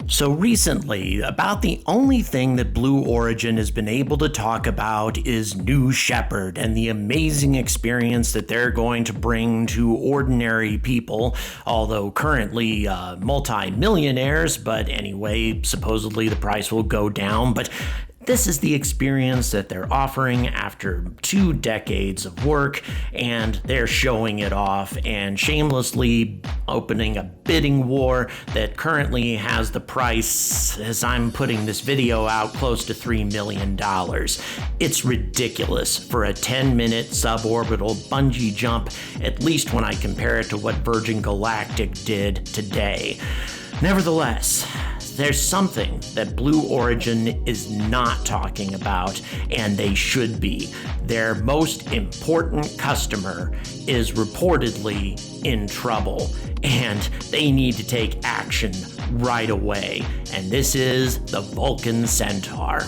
So recently, about the only thing that Blue Origin has been able to talk about is New Shepard and the amazing experience that they're going to bring to ordinary people, although currently multi-millionaires, but anyway, supposedly the price will go down, but this is the experience that they're offering after 2 decades of work, and they're showing it off and shamelessly opening a bidding war that currently has the price, as I'm putting this video out, close to $3 million. It's ridiculous for a 10-minute suborbital bungee jump, at least when I compare it to what Virgin Galactic did today. Nevertheless, there's something that Blue Origin is not talking about, and they should be. Their most important customer is reportedly in trouble, and they need to take action right away. And this is the Vulcan Centaur.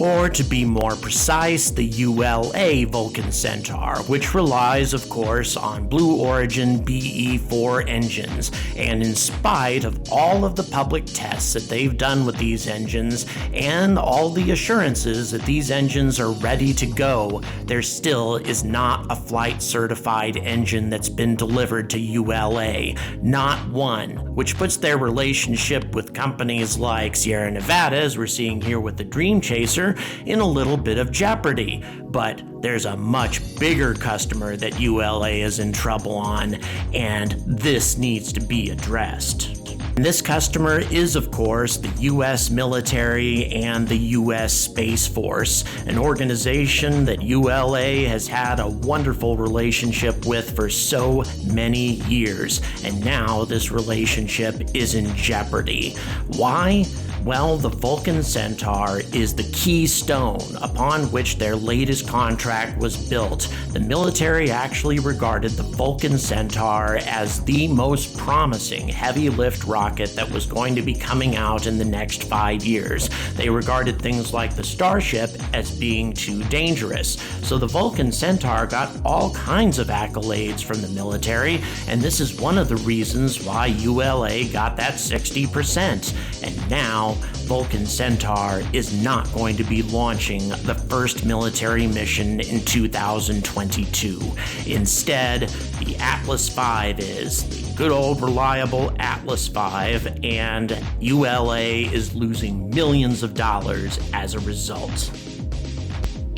Or to be more precise, the ULA Vulcan Centaur, which relies, of course, on Blue Origin BE-4 engines. And in spite of all of the public tests that they've done with these engines and all the assurances that these engines are ready to go, there still is not a flight-certified engine that's been delivered to ULA. Not one, which puts their relationship with companies like Sierra Nevada, as we're seeing here with the Dream Chaser, in a little bit of jeopardy. But there's a much bigger customer that ULA is in trouble on, and this needs to be addressed. And this customer is, of course, the U.S. military and the U.S. Space Force, an organization that ULA has had a wonderful relationship with for so many years, and now this relationship is in jeopardy. Why? Well, the Vulcan Centaur is the keystone upon which their latest contract was built. The military actually regarded the Vulcan Centaur as the most promising heavy lift rocket that was going to be coming out in the next 5 years. They regarded things like the Starship as being too dangerous. So the Vulcan Centaur got all kinds of accolades from the military, and this is one of the reasons why ULA got that 60%. And now, Vulcan Centaur is not going to be launching the first military mission in 2022. Instead, the Atlas V is the good old reliable Atlas V, and ULA is losing millions of dollars as a result.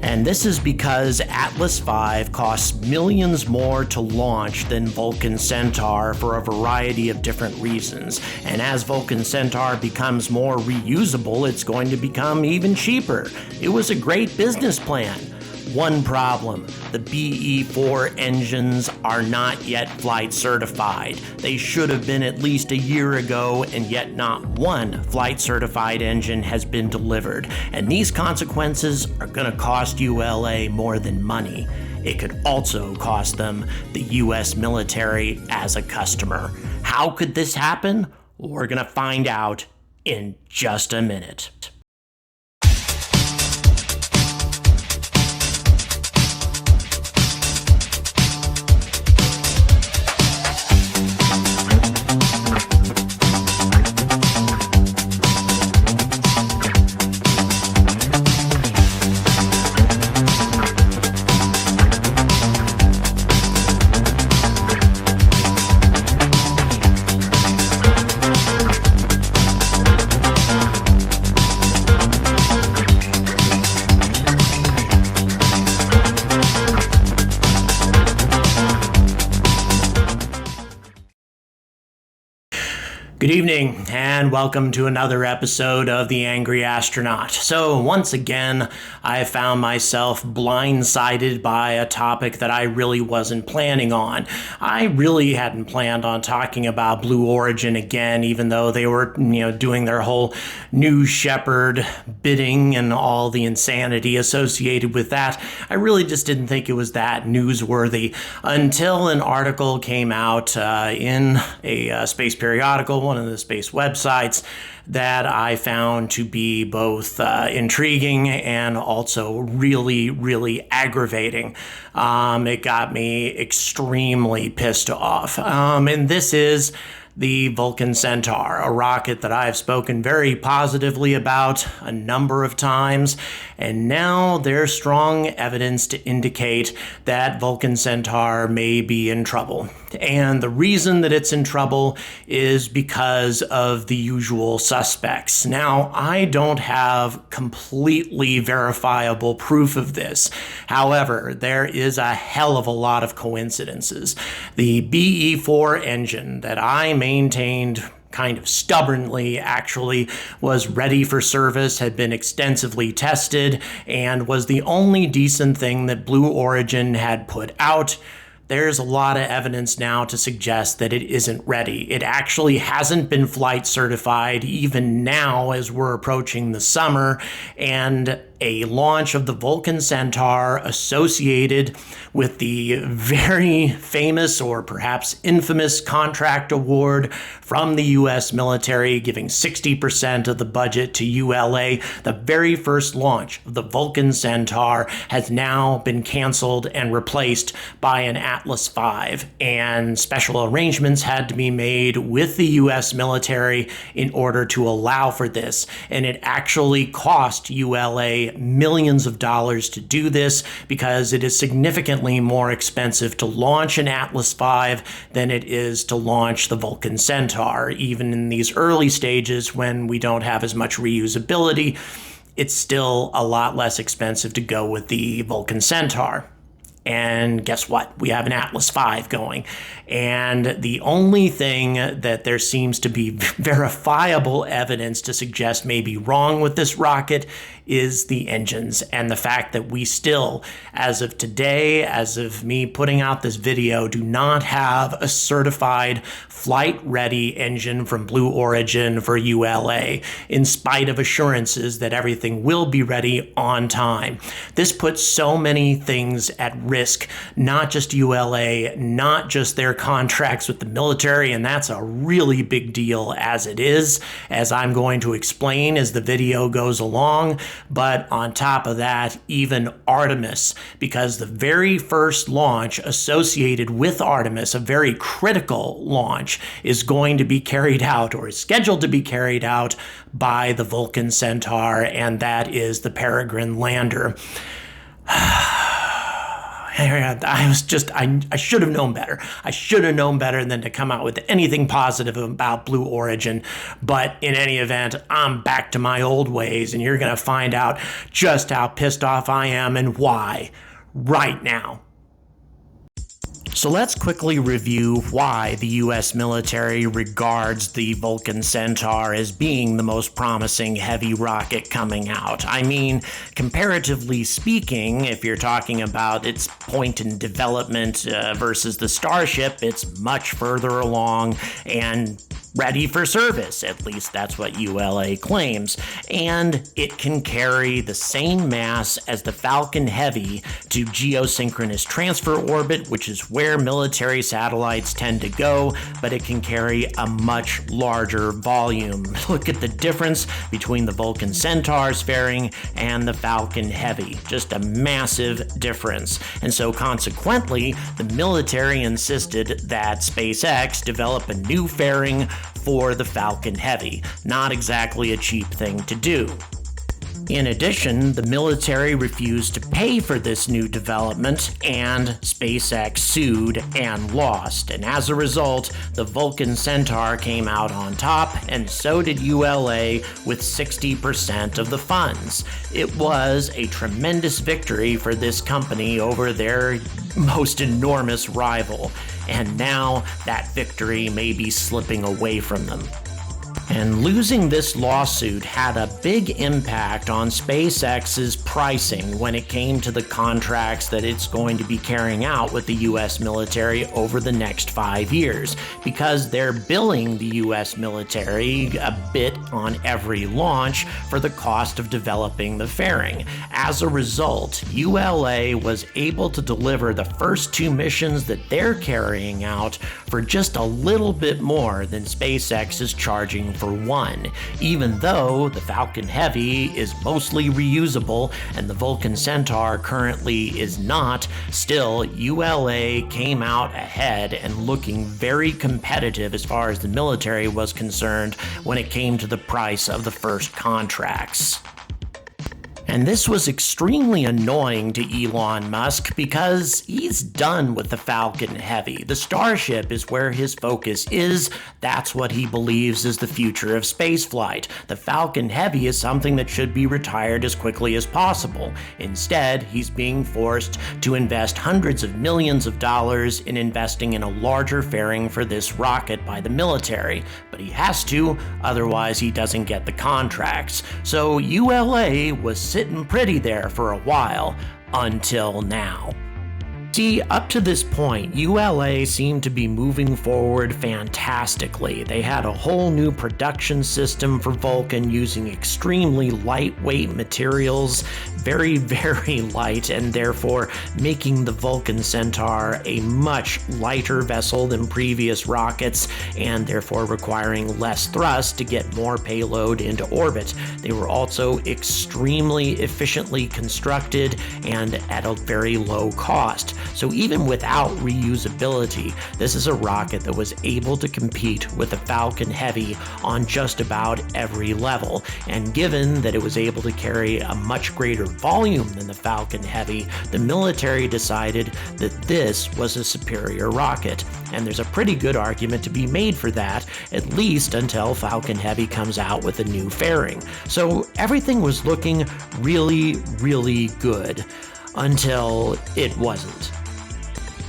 And this is because Atlas V costs millions more to launch than Vulcan Centaur for a variety of different reasons. And as Vulcan Centaur becomes more reusable, it's going to become even cheaper. It was a great business plan. One problem: the BE-4 engines are not yet flight certified. They should have been at least a year ago, and yet not one flight certified engine has been delivered. And these consequences are going to cost ULA more than money. It could also cost them the US military as a customer. How could this happen? We're going to find out in just a minute. Good evening, and welcome to another episode of the Angry Astronaut. So once again, I found myself blindsided by a topic that I really wasn't planning on. I really hadn't planned on talking about Blue Origin again, even though they were, doing their whole New Shepard bidding and all the insanity associated with that. I really just didn't think it was that newsworthy until an article came out in a space periodical, one of the space websites, that I found to be both intriguing and also really, really aggravating. It got me extremely pissed off. And this is the Vulcan Centaur, a rocket that I've spoken very positively about a number of times, and now there's strong evidence to indicate that Vulcan Centaur may be in trouble. And the reason that it's in trouble is because of the usual suspects. Now, I don't have completely verifiable proof of this. However, there is a hell of a lot of coincidences. The BE-4 engine that I maintained kind of stubbornly, actually, was ready for service, had been extensively tested, and was the only decent thing that Blue Origin had put out. There's a lot of evidence now to suggest that it isn't ready. It actually hasn't been flight certified even now as we're approaching the summer, and a launch of the Vulcan Centaur associated with the very famous or perhaps infamous contract award from the U.S. military giving 60% of the budget to ULA. The very first launch of the Vulcan Centaur has now been canceled and replaced by an Atlas V, and special arrangements had to be made with the U.S. military in order to allow for this, and it actually cost ULA millions of dollars to do this because it is significantly more expensive to launch an Atlas V than it is to launch the Vulcan Centaur. Even in these early stages when we don't have as much reusability, it's still a lot less expensive to go with the Vulcan Centaur. And guess what? We have an Atlas V going. And the only thing that there seems to be verifiable evidence to suggest may be wrong with this rocket is the engines, and the fact that we still, as of today, as of me putting out this video, do not have a certified flight-ready engine from Blue Origin for ULA, in spite of assurances that everything will be ready on time. This puts so many things at risk, not just ULA, not just their contracts with the military, and that's a really big deal as it is, as I'm going to explain as the video goes along. But on top of that, even Artemis, because the very first launch associated with Artemis, a very critical launch, is going to be carried out, or is scheduled to be carried out, by the Vulcan Centaur, and that is the Peregrine lander. I should have known better. I should have known better than to come out with anything positive about Blue Origin. But in any event, I'm back to my old ways, and you're going to find out just how pissed off I am and why right now. So let's quickly review why the U.S. military regards the Vulcan Centaur as being the most promising heavy rocket coming out. I mean, comparatively speaking, if you're talking about its point in development versus the Starship, it's much further along and ready for service. At least that's what ULA claims. And it can carry the same mass as the Falcon Heavy to geosynchronous transfer orbit, which is where military satellites tend to go, but it can carry a much larger volume. Look at the difference between the Vulcan Centaur's fairing and the Falcon Heavy. Just a massive difference. And so consequently, the military insisted that SpaceX develop a new fairing for the Falcon Heavy. Not exactly a cheap thing to do. In addition, the military refused to pay for this new development, and SpaceX sued and lost. And as a result, the Vulcan Centaur came out on top, and so did ULA with 60% of the funds. It was a tremendous victory for this company over their most enormous rival, and now that victory may be slipping away from them. And losing this lawsuit had a big impact on SpaceX's pricing when it came to the contracts that it's going to be carrying out with the U.S. military over the next 5 years, because they're billing the U.S. military a bit on every launch for the cost of developing the fairing. As a result, ULA was able to deliver the first 2 missions that they're carrying out for just a little bit more than SpaceX is charging for one. Even though the Falcon Heavy is mostly reusable and the Vulcan Centaur currently is not, still ULA came out ahead and looking very competitive as far as the military was concerned when it came to the price of the first contracts. And this was extremely annoying to Elon Musk because he's done with the Falcon Heavy. The Starship is where his focus is. That's what he believes is the future of spaceflight. The Falcon Heavy is something that should be retired as quickly as possible. Instead, he's being forced to invest hundreds of millions of dollars in investing in a larger fairing for this rocket by the military. But he has to, otherwise he doesn't get the contracts. So ULA was sitting pretty there for a while, until now. See, up to this point, ULA seemed to be moving forward fantastically. They had a whole new production system for Vulcan using extremely lightweight materials, very, very light, and therefore making the Vulcan Centaur a much lighter vessel than previous rockets, and therefore requiring less thrust to get more payload into orbit. They were also extremely efficiently constructed and at a very low cost. So even without reusability, this is a rocket that was able to compete with the Falcon Heavy on just about every level. And given that it was able to carry a much greater volume than the Falcon Heavy, the military decided that this was a superior rocket. And there's a pretty good argument to be made for that, at least until Falcon Heavy comes out with a new fairing. So everything was looking really, really good until it wasn't.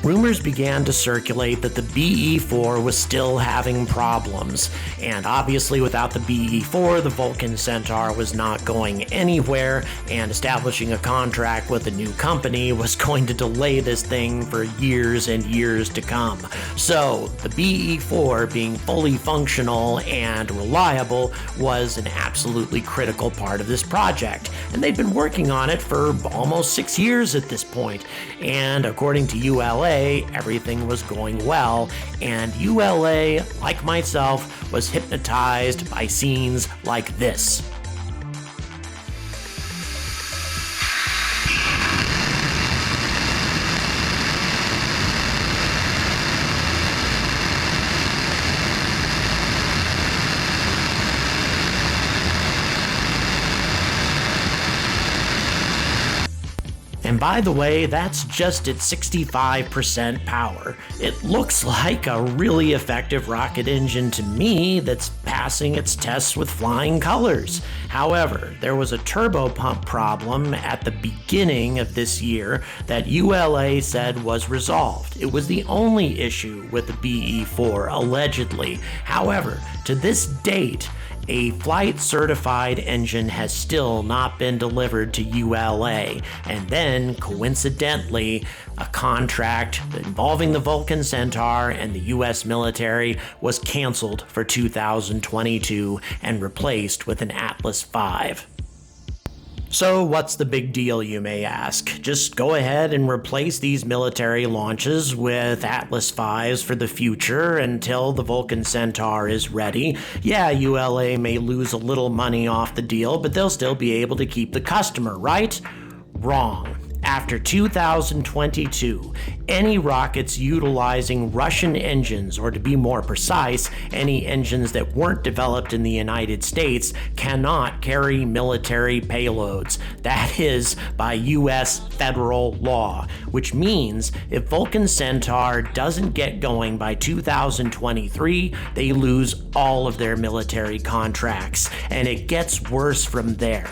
Rumors began to circulate that the BE-4 was still having problems, and obviously without the BE-4, the Vulcan Centaur was not going anywhere, and establishing a contract with a new company was going to delay this thing for years and years to come. So, the BE-4 being fully functional and reliable was an absolutely critical part of this project, and they'd been working on it for almost 6 years at this point, and according to ULA, everything was going well, and ULA, like myself, was hypnotized by scenes like this. And by the way, that's just at 65% power. It looks like a really effective rocket engine to me that's passing its tests with flying colors. However, there was a turbopump problem at the beginning of this year that ULA said was resolved. It was the only issue with the BE-4, allegedly. However, to this date, a flight-certified engine has still not been delivered to ULA, and then, coincidentally, a contract involving the Vulcan Centaur and the US military was canceled for 2022 and replaced with an Atlas V. So what's the big deal, you may ask? Just go ahead and replace these military launches with Atlas Vs for the future until the Vulcan Centaur is ready. Yeah, ULA may lose a little money off the deal, but they'll still be able to keep the customer, right? Wrong. After 2022, any rockets utilizing Russian engines, or to be more precise, any engines that weren't developed in the United States, cannot carry military payloads. That is by US federal law, which means if Vulcan Centaur doesn't get going by 2023, they lose all of their military contracts, and it gets worse from there.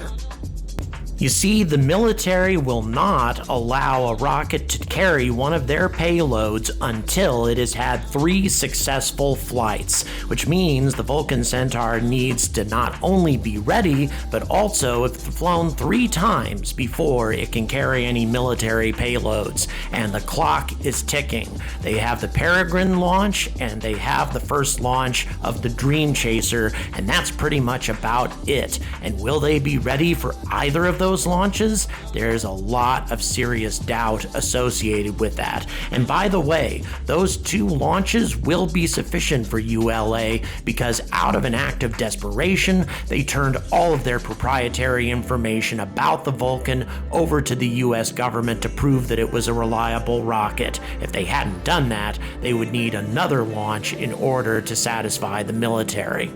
You see, the military will not allow a rocket to carry one of their payloads until it has had 3 successful flights, which means the Vulcan Centaur needs to not only be ready, but also have flown 3 times before it can carry any military payloads, and the clock is ticking. They have the Peregrine launch, and they have the first launch of the Dream Chaser, and that's pretty much about it. And will they be ready for either of those those launches, there's a lot of serious doubt associated with that. And by the way, those 2 launches will be sufficient for ULA because out of an act of desperation, they turned all of their proprietary information about the Vulcan over to the US government to prove that it was a reliable rocket. If they hadn't done that, they would need another launch in order to satisfy the military.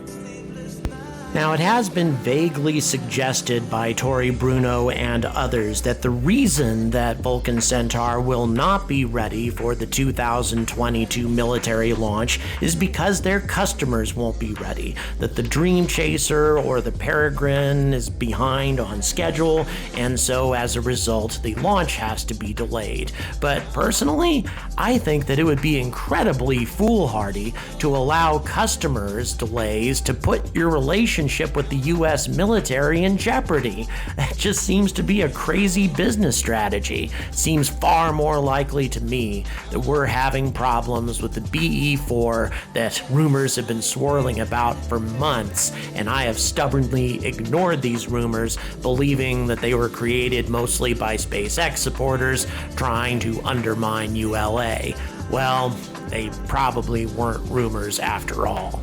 Now, it has been vaguely suggested by Tori Bruno and others that the reason that Vulcan Centaur will not be ready for the 2022 military launch is because their customers won't be ready, that the Dream Chaser or the Peregrine is behind on schedule, and so as a result, the launch has to be delayed. But personally, I think that it would be incredibly foolhardy to allow customers' delays to put your relationship with the US military in jeopardy. That just seems to be a crazy business strategy. Seems far more likely to me that we're having problems with the BE-4 that rumors have been swirling about for months, and I have stubbornly ignored these rumors, believing that they were created mostly by SpaceX supporters trying to undermine ULA. Well, they probably weren't rumors after all.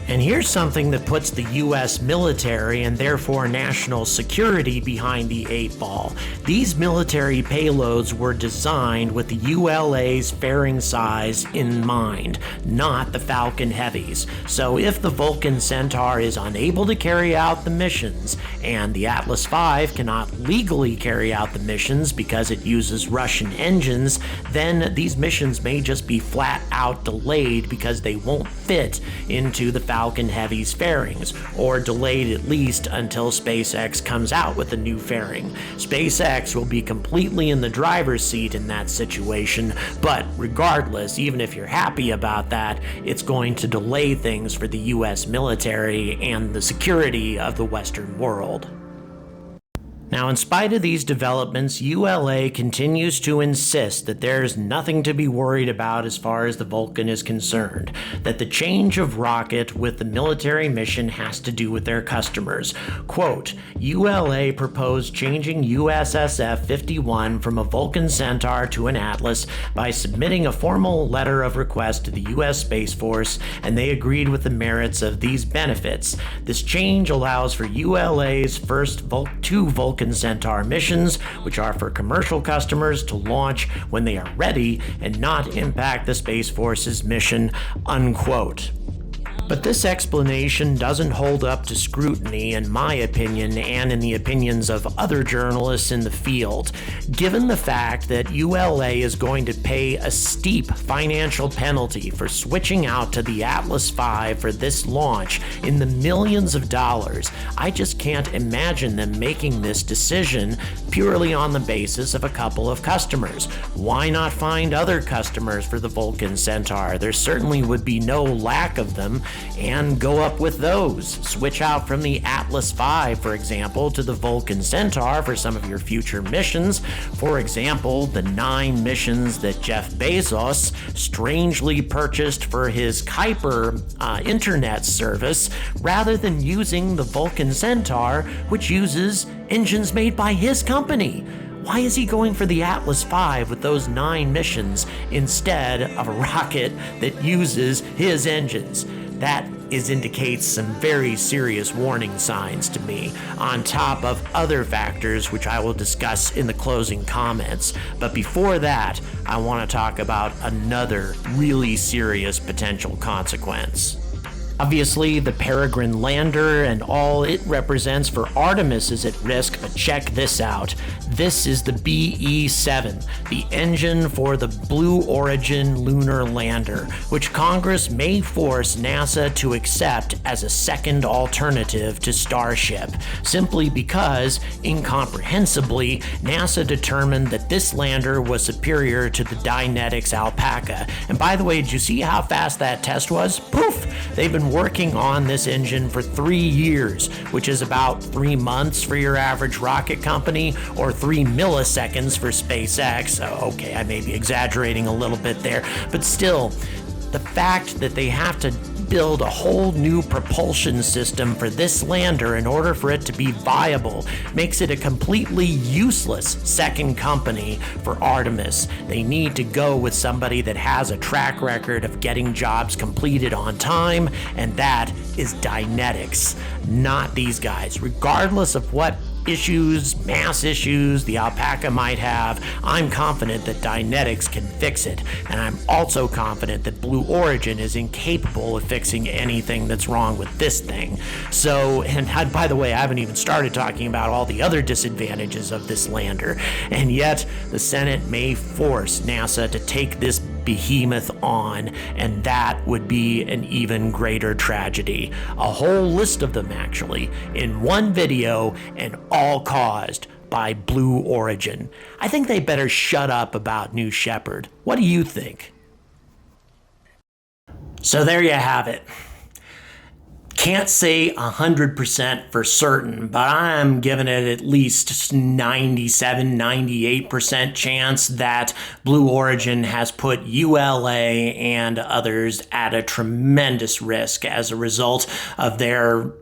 And here's something that puts the US military and therefore national security behind the 8 ball. These military payloads were designed with the ULA's fairing size in mind, not the Falcon Heavies. So if the Vulcan Centaur is unable to carry out the missions, and the Atlas V cannot legally carry out the missions because it uses Russian engines, then these missions may just be flat out delayed because they won't fit into the Falcon Heavy's fairings, or delayed at least until SpaceX comes out with a new fairing. SpaceX will be completely in the driver's seat in that situation, but regardless, even if you're happy about that, it's going to delay things for the US military and the security of the Western world. Now, in spite of these developments, ULA continues to insist that there's nothing to be worried about as far as the Vulcan is concerned, that the change of rocket with the military mission has to do with their customers. Quote, ULA proposed changing USSF 51 from a Vulcan Centaur to an Atlas by submitting a formal letter of request to the US Space Force, and they agreed with the merits of these benefits. This change allows for ULA's first 2 Vulcan Centaur missions, which are for commercial customers, to launch when they are ready and not impact the Space Force's mission, unquote. But this explanation doesn't hold up to scrutiny, in my opinion, and in the opinions of other journalists in the field. Given the fact that ULA is going to pay a steep financial penalty for switching out to the Atlas V for this launch in the millions of dollars, I just can't imagine them making this decision purely on the basis of a couple of customers. Why not find other customers for the Vulcan Centaur? There certainly would be no lack of them, and go up with those. Switch out from the Atlas V, for example, to the Vulcan Centaur for some of your future missions. For example, the 9 missions that Jeff Bezos strangely purchased for his Kuiper internet service, rather than using the Vulcan Centaur, which uses engines made by his company. Why is he going for the Atlas V with those 9 missions instead of a rocket that uses his engines? That indicates some very serious warning signs to me, on top of other factors which I will discuss in the closing comments. But before that, I want to talk about another really serious potential consequence. Obviously, the Peregrine lander and all it represents for Artemis is at risk, but check this out. This is the BE-7, the engine for the Blue Origin lunar lander, which Congress may force NASA to accept as a second alternative to Starship, simply because, incomprehensibly, NASA determined that this lander was superior to the Dynetics Alpaca. And by the way, did you see how fast that test was? Poof! They've been working on this engine for 3 years, which is about 3 months for your average rocket company, or 3 milliseconds for SpaceX. Okay, I may be exaggerating a little bit there, but still, the fact that they have to rebuild a whole new propulsion system for this lander in order for it to be viable makes it a completely useless second company for Artemis. They need to go with somebody that has a track record of getting jobs completed on time, and that is Dynetics, not these guys. Regardless of what mass issues the Alpaca might have, I'm confident that Dynetics can fix it, and I'm also confident that Blue Origin is incapable of fixing anything that's wrong with this thing. So, and by the way, I haven't even started talking about all the other disadvantages of this lander, and yet the Senate may force NASA to take this behemoth on, and that would be an even greater tragedy. A whole list of them, actually, in one video, and all caused by Blue Origin. I think they better shut up about New Shepard. What do you think? So there you have it. Can't say 100% for certain, but I'm giving it at least 97, 98% chance that Blue Origin has put ULA and others at a tremendous risk as a result of their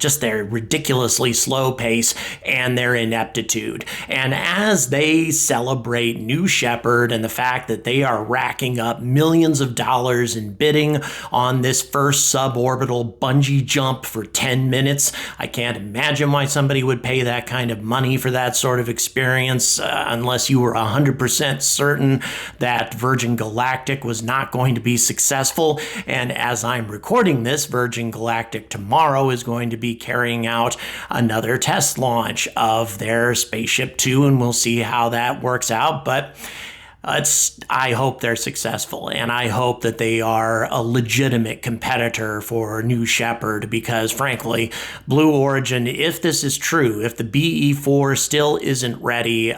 ridiculously slow pace and their ineptitude. And as they celebrate New Shepard and the fact that they are racking up millions of dollars in bidding on this first suborbital bungee jump for 10 minutes, I can't imagine why somebody would pay that kind of money for that sort of experience unless you were 100% certain that Virgin Galactic was not going to be successful. And as I'm recording this, Virgin Galactic tomorrow is going to be carrying out another test launch of their Spaceship Two, and we'll see how that works out. But I hope they're successful, and I hope that they are a legitimate competitor for New Shepard, because frankly, Blue Origin, if this is true, if the BE-4 still isn't ready,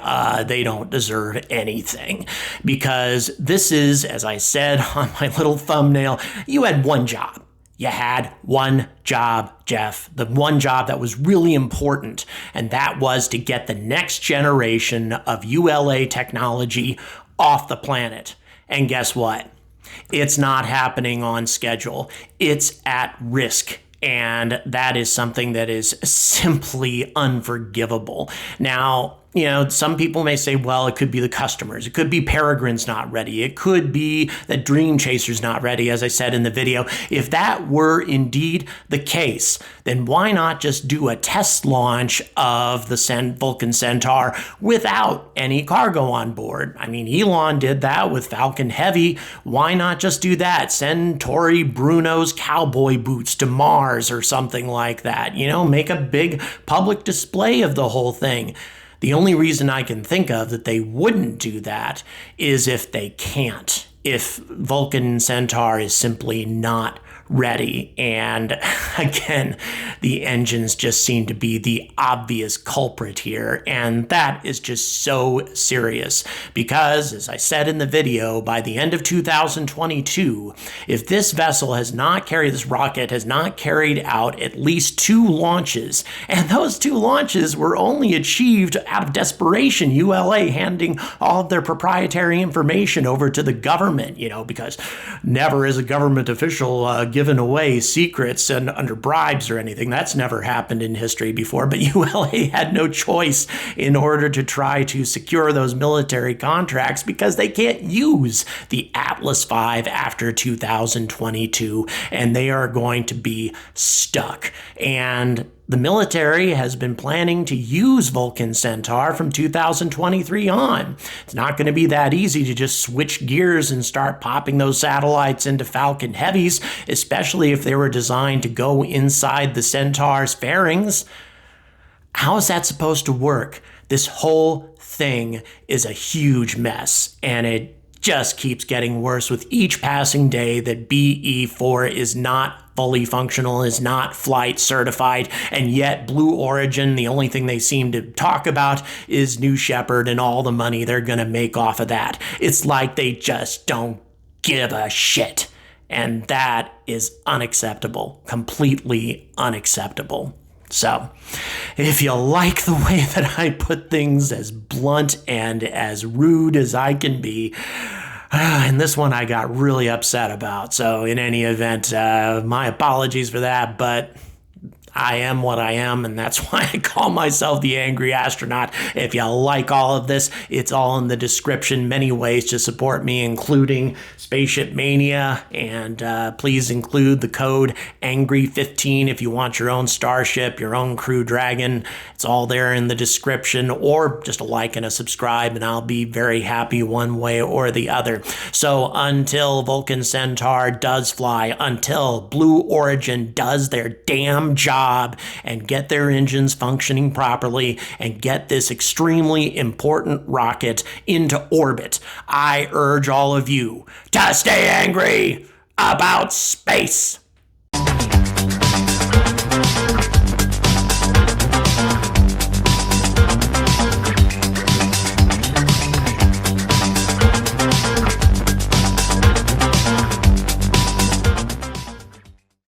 they don't deserve anything. Because this is, as I said on my little thumbnail, you had one job. You had one job, Jeff, the one job that was really important, and that was to get the next generation of ULA technology off the planet. And guess what? It's not happening on schedule. It's at risk. And that is something that is simply unforgivable. Now, you know, some people may say, well, it could be the customers. It could be Peregrine's not ready. It could be that Dream Chaser's not ready, as I said in the video. If that were indeed the case, then why not just do a test launch of the Vulcan Centaur without any cargo on board? I mean, Elon did that with Falcon Heavy. Why not just do that? Send Tory Bruno's cowboy boots to Mars or something like that. You know, make a big public display of the whole thing. The only reason I can think of that they wouldn't do that is if they can't. If Vulcan Centaur is simply not ready. And again, the engines just seem to be the obvious culprit here. And that is just so serious because, as I said in the video, by the end of 2022, if this rocket has not carried out at least 2 launches, and those 2 launches were only achieved out of desperation, ULA handing all of their proprietary information over to the government, you know, because never is a government official given away secrets and under bribes or anything. That's never happened in history before, but ULA had no choice in order to try to secure those military contracts because they can't use the Atlas V after 2022, and they are going to be stuck. And the military has been planning to use Vulcan Centaur from 2023 on. It's not going to be that easy to just switch gears and start popping those satellites into Falcon Heavies, especially if they were designed to go inside the Centaur's fairings. How is that supposed to work? This whole thing is a huge mess, and it just keeps getting worse with each passing day that BE-4 is not fully functional, is not flight certified, and yet Blue Origin, the only thing they seem to talk about is New Shepard and all the money they're going to make off of that. It's like they just don't give a shit. And that is unacceptable, completely unacceptable. So, if you like the way that I put things as blunt and as rude as I can be, And this one I got really upset about. So in any event, my apologies for that, but I am what I am, and that's why I call myself the Angry Astronaut. If you like all of this, it's all in the description. Many ways to support me, including Spaceship Mania, and please include the code ANGRY15 if you want your own starship, your own Crew Dragon. It's all there in the description, or just a like and a subscribe, and I'll be very happy one way or the other. So until Vulcan Centaur does fly, until Blue Origin does their damn job and get their engines functioning properly and get this extremely important rocket into orbit, I urge all of you to stay angry about space.